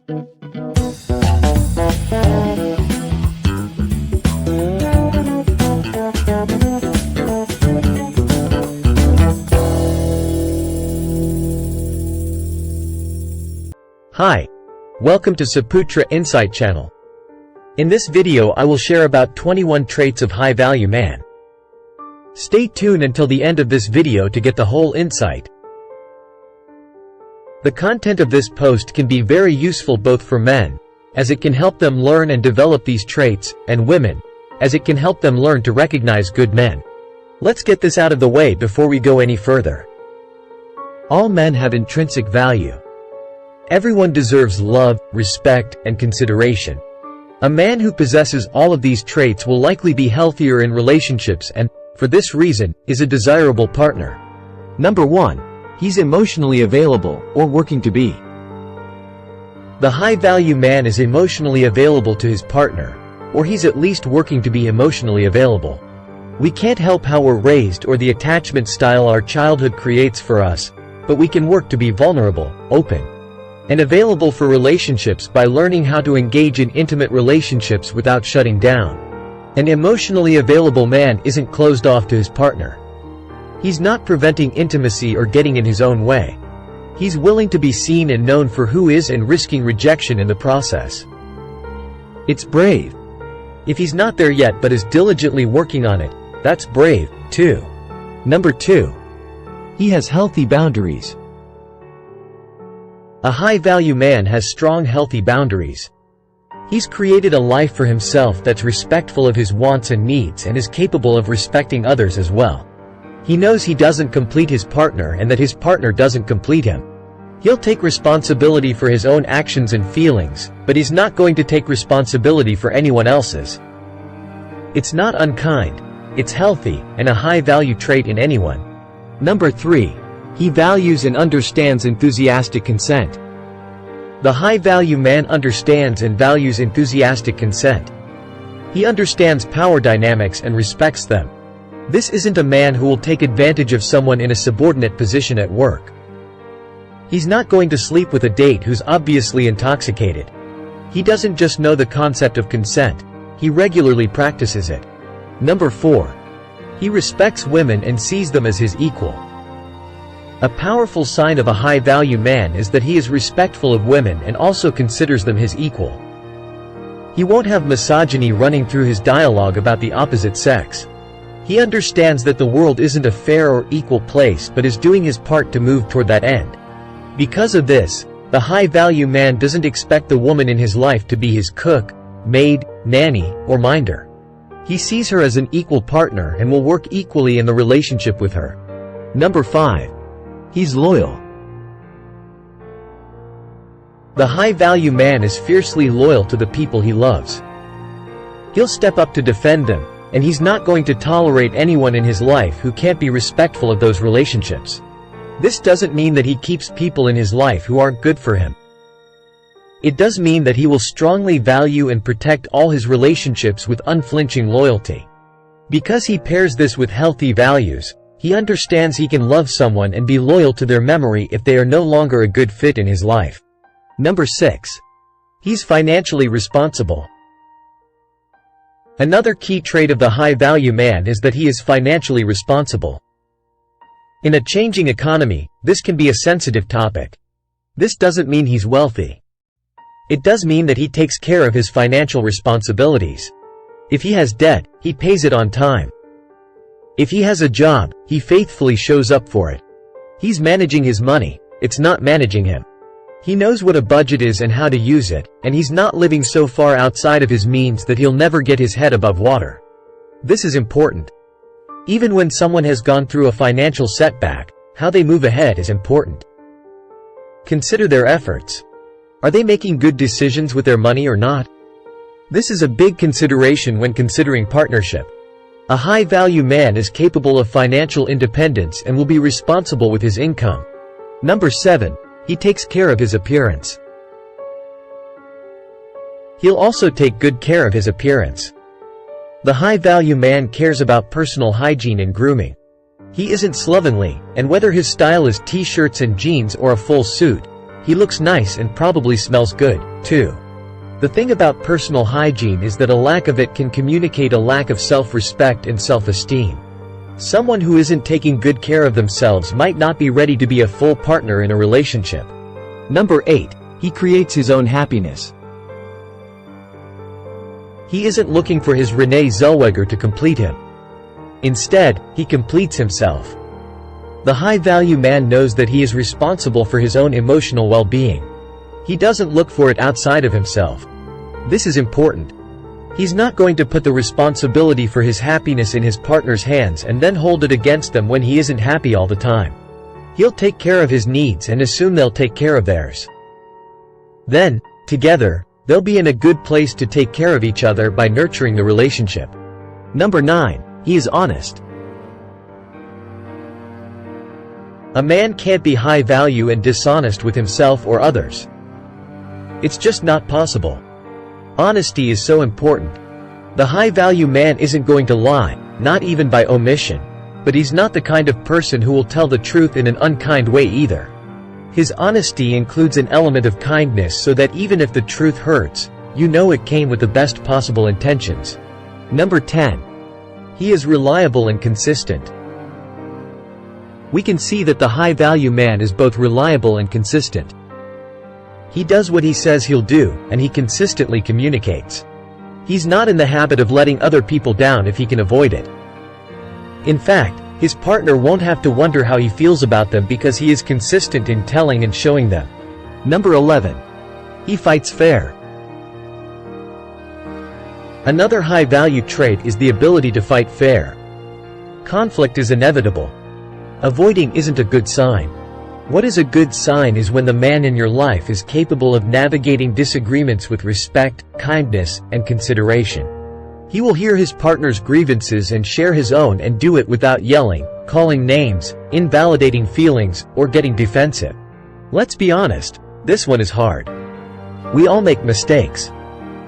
Hi. Welcome to Saputra Insight Channel. In this video I will share about 21 traits of high-value man. Stay tuned until the end of this video to get the whole insight. The content of this post can be very useful both for men, as it can help them learn and develop these traits, and women, as it can help them learn to recognize good men. Let's get this out of the way before we go any further. All men have intrinsic value. Everyone deserves love, respect, and consideration. A man who possesses all of these traits will likely be healthier in relationships and, for this reason, is a desirable partner. Number 1. He's emotionally available, or working to be. The high-value man is emotionally available to his partner, or he's at least working to be emotionally available. We can't help how we're raised or the attachment style our childhood creates for us, but we can work to be vulnerable, open, and available for relationships by learning how to engage in intimate relationships without shutting down. An emotionally available man isn't closed off to his partner. He's not preventing intimacy or getting in his own way. He's willing to be seen and known for who is and risking rejection in the process. It's brave. If he's not there yet but is diligently working on it, that's brave, too. Number 2. He has healthy boundaries. A high-value man has strong, healthy boundaries. He's created a life for himself that's respectful of his wants and needs and is capable of respecting others as well. He knows he doesn't complete his partner and that his partner doesn't complete him. He'll take responsibility for his own actions and feelings, but he's not going to take responsibility for anyone else's. It's not unkind, it's healthy, and a high-value trait in anyone. Number 3. He values and understands enthusiastic consent. The high-value man understands and values enthusiastic consent. He understands power dynamics and respects them. This isn't a man who will take advantage of someone in a subordinate position at work. He's not going to sleep with a date who's obviously intoxicated. He doesn't just know the concept of consent, he regularly practices it. Number 4. He respects women and sees them as his equal. A powerful sign of a high-value man is that he is respectful of women and also considers them his equal. He won't have misogyny running through his dialogue about the opposite sex. He understands that the world isn't a fair or equal place but is doing his part to move toward that end. Because of this, the high-value man doesn't expect the woman in his life to be his cook, maid, nanny, or minder. He sees her as an equal partner and will work equally in the relationship with her. Number 5. He's loyal. The high-value man is fiercely loyal to the people he loves. He'll step up to defend them, and he's not going to tolerate anyone in his life who can't be respectful of those relationships. This doesn't mean that he keeps people in his life who aren't good for him. It does mean that he will strongly value and protect all his relationships with unflinching loyalty. Because he pairs this with healthy values, he understands he can love someone and be loyal to their memory if they are no longer a good fit in his life. Number 6. He's financially responsible. Another key trait of the high-value man is that he is financially responsible. In a changing economy, this can be a sensitive topic. This doesn't mean he's wealthy. It does mean that he takes care of his financial responsibilities. If he has debt, he pays it on time. If he has a job, he faithfully shows up for it. He's managing his money, it's not managing him. He knows what a budget is and how to use it, and he's not living so far outside of his means that he'll never get his head above water. This is important. Even when someone has gone through a financial setback, how they move ahead is important. Consider their efforts. Are they making good decisions with their money or not? This is a big consideration when considering partnership. A high-value man is capable of financial independence and will be responsible with his income. Number 7. He takes care of his appearance. He'll also take good care of his appearance. The high-value man cares about personal hygiene and grooming. He isn't slovenly, and whether his style is t-shirts and jeans or a full suit, He looks nice and probably smells good, too. The thing about personal hygiene is that a lack of it can communicate a lack of self-respect and self-esteem. Someone who isn't taking good care of themselves might not be ready to be a full partner in a relationship. Number 8. He creates his own happiness. He isn't looking for his Renee Zellweger to complete him. Instead, he completes himself. The high-value man knows that he is responsible for his own emotional well-being. He doesn't look for it outside of himself. This is important. He's not going to put the responsibility for his happiness in his partner's hands and then hold it against them when he isn't happy all the time. He'll take care of his needs and assume they'll take care of theirs. Then, together, they'll be in a good place to take care of each other by nurturing the relationship. Number 9. He is honest. A man can't be high value and dishonest with himself or others. It's just not possible. Honesty is so important. The high value man isn't going to lie, not even by omission, but he's not the kind of person who will tell the truth in an unkind way either. His honesty includes an element of kindness so that even if the truth hurts, you know it came with the best possible intentions. Number 10. He is reliable and consistent. We can see that the high-value man is both reliable and consistent. He does what he says he'll do, and he consistently communicates. He's not in the habit of letting other people down if he can avoid it. In fact, his partner won't have to wonder how he feels about them because he is consistent in telling and showing them. Number 11. He fights fair. Another high-value trait is the ability to fight fair. Conflict is inevitable. Avoiding isn't a good sign. What is a good sign is when the man in your life is capable of navigating disagreements with respect, kindness, and consideration. He will hear his partner's grievances and share his own and do it without yelling, calling names, invalidating feelings, or getting defensive. Let's be honest, this one is hard. We all make mistakes.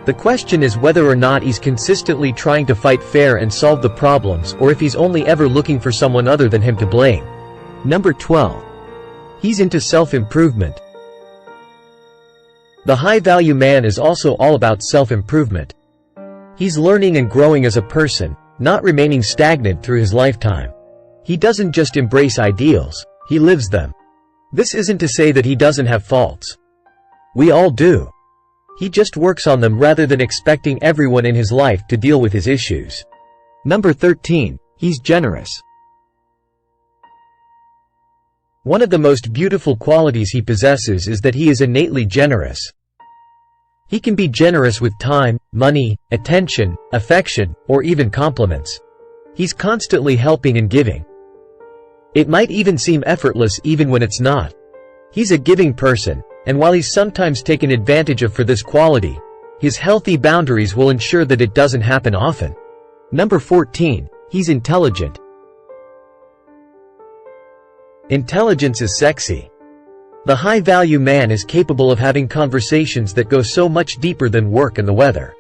The question is whether or not he's consistently trying to fight fair and solve the problems or if he's only ever looking for someone other than him to blame. Number 12. He's into self-improvement. The high-value man is also all about self-improvement. He's learning and growing as a person, not remaining stagnant through his lifetime. He doesn't just embrace ideals, he lives them. This isn't to say that he doesn't have faults. We all do. He just works on them rather than expecting everyone in his life to deal with his issues. Number 13. He's generous. One of the most beautiful qualities he possesses is that he is innately generous. He can be generous with time, money, attention, affection, or even compliments. He's constantly helping and giving. It might even seem effortless even when it's not. He's a giving person, and while he's sometimes taken advantage of for this quality, his healthy boundaries will ensure that it doesn't happen often. Number 14. He's intelligent. Intelligence is sexy. The high-value man is capable of having conversations that go so much deeper than work and the weather.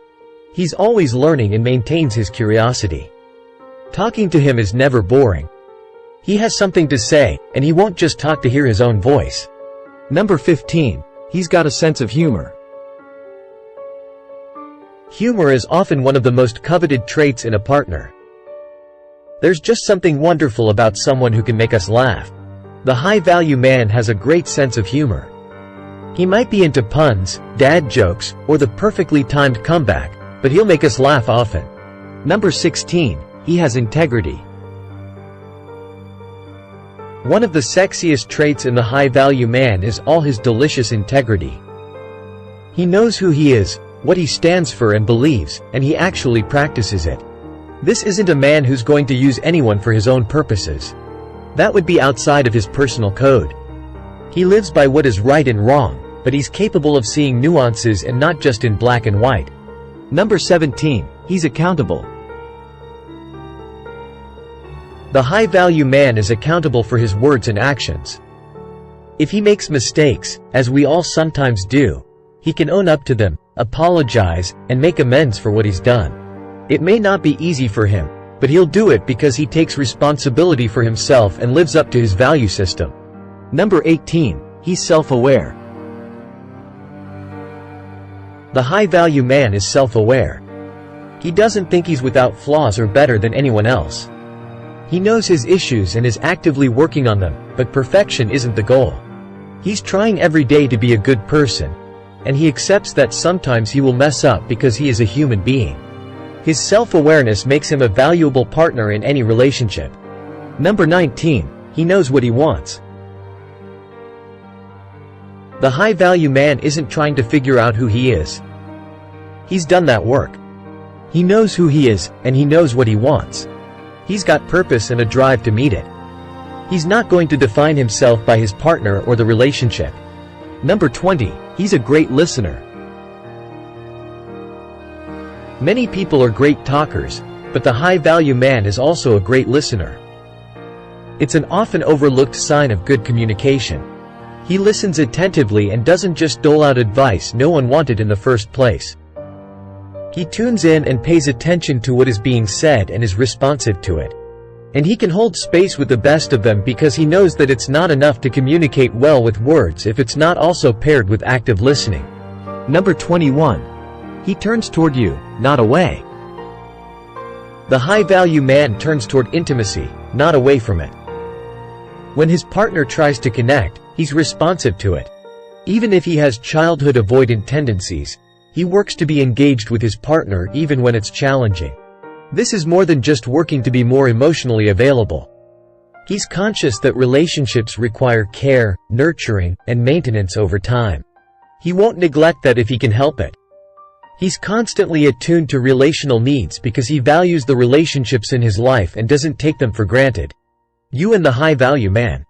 He's always learning and maintains his curiosity. Talking to him is never boring. He has something to say, and he won't just talk to hear his own voice. Number 15. He's got a sense of humor. Humor is often one of the most coveted traits in a partner. There's just something wonderful about someone who can make us laugh. The high-value man has a great sense of humor. He might be into puns, dad jokes, or the perfectly timed comeback, but he'll make us laugh often. Number 16. He has integrity. One of the sexiest traits in the high-value man is all his delicious integrity. He knows who he is, what he stands for and believes, and he actually practices it. This isn't a man who's going to use anyone for his own purposes. That would be outside of his personal code. He lives by what is right and wrong, but he's capable of seeing nuances and not just in black and white. Number 17. He's accountable. The high-value man is accountable for his words and actions. If he makes mistakes, as we all sometimes do, he can own up to them, apologize, and make amends for what he's done. It may not be easy for him, but he'll do it because he takes responsibility for himself and lives up to his value system. Number 18. He's self-aware. The high-value man is self-aware. He doesn't think he's without flaws or better than anyone else. He knows his issues and is actively working on them, but perfection isn't the goal. He's trying every day to be a good person, and he accepts that sometimes he will mess up because he is a human being. His self-awareness makes him a valuable partner in any relationship. Number 19. He knows what he wants. The high-value man isn't trying to figure out who he is. He's done that work. He knows who he is, and he knows what he wants. He's got purpose and a drive to meet it. He's not going to define himself by his partner or the relationship. Number 20. He's a great listener. Many people are great talkers, but the high-value man is also a great listener. It's an often overlooked sign of good communication. He listens attentively and doesn't just dole out advice no one wanted in the first place. He tunes in and pays attention to what is being said and is responsive to it. And he can hold space with the best of them because he knows that it's not enough to communicate well with words if it's not also paired with active listening. Number 21. He turns toward you, not away. The high-value man turns toward intimacy, not away from it. When his partner tries to connect, he's responsive to it. Even if he has childhood avoidant tendencies, he works to be engaged with his partner even when it's challenging. This is more than just working to be more emotionally available. He's conscious that relationships require care, nurturing, and maintenance over time. He won't neglect that if he can help it. He's constantly attuned to relational needs because he values the relationships in his life and doesn't take them for granted. You and the high-value man.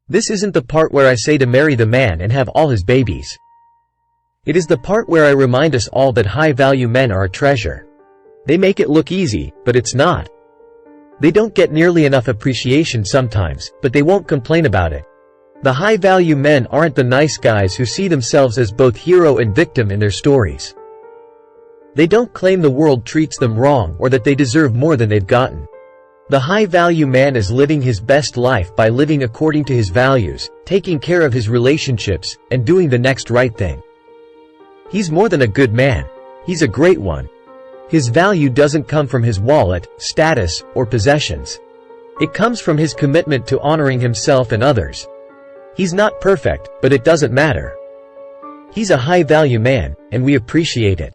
This isn't the part where I say to marry the man and have all his babies. It is the part where I remind us all that high-value men are a treasure. They make it look easy, but it's not. They don't get nearly enough appreciation sometimes, but they won't complain about it. The high-value men aren't the nice guys who see themselves as both hero and victim in their stories. They don't claim the world treats them wrong or that they deserve more than they've gotten. The high-value man is living his best life by living according to his values, taking care of his relationships, and doing the next right thing. He's more than a good man. He's a great one. His value doesn't come from his wallet, status, or possessions. It comes from his commitment to honoring himself and others. He's not perfect, but it doesn't matter. He's a high-value man, and we appreciate it.